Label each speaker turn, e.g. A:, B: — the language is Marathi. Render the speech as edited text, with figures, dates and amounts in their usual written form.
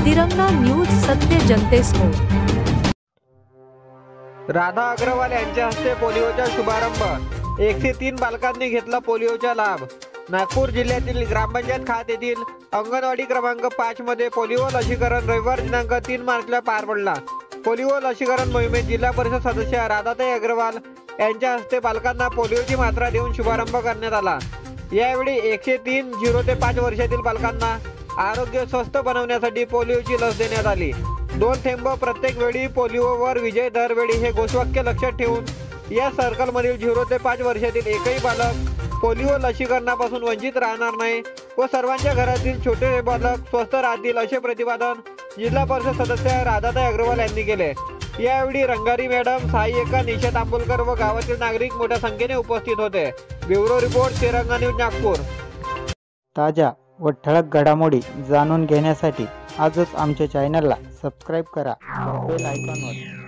A: तिरंगा न्यूज सत्य जनतेसमोर।
B: राधा अग्रवाल यांच्या हस्ते पोलिओचा शुभारंभ। 103 बालकांनी घेतला पोलिओचा लाभ। नागपूर जिल्ह्यातील ग्रामपंचायत खात येथील अंगणवाडी क्रमांक 5 मध्ये पोलिओ लसीकरण रविवार दिनांक 3 मार्चला पार पडला। पोलिओ लसीकरण मोहिमेत जिल्हा परिषद सदस्य राधाताई अग्रवाल यांच्या हस्ते बालकांना पोलिओची मात्रा देऊन शुभारंभ करण्यात आला। यावेळी 103 0 ते 5 वर्षातील बालकांना आरोग्य स्वस्थ बनवण्यासाठी पोलिओची लस देण्यात आली। 2 थेंब प्रत्येक वेळी पोलिओवर विजय दरवेळी हे घोषवाक्य लक्षात ठेवून या सर्कलमधील 0 ते 5 वर्षातील एकही बालक पोलिओ लसीकरणापासून वंचित राहणार नाही व सर्वांच्या घरातील छोटे बालक स्वस्थ राहतील असे प्रतिपादन जिल्हा परिषद सदस्य राधाताई अग्रवाल यांनी केले। यावेळी रंगारी मॅडम, सहाय्यिका निशा तांबोलकर व गावातील नागरिक मोठ्या संख्येने उपस्थित होते। ब्युरो रिपोर्ट तिरंगा न्यूज नागपूर।
C: ताज्या व ठळक घडामोडी जाणून घेण्यासाठी आजच आमच्या चॅनलला सबस्क्राइब करा, बेल आयकॉनवर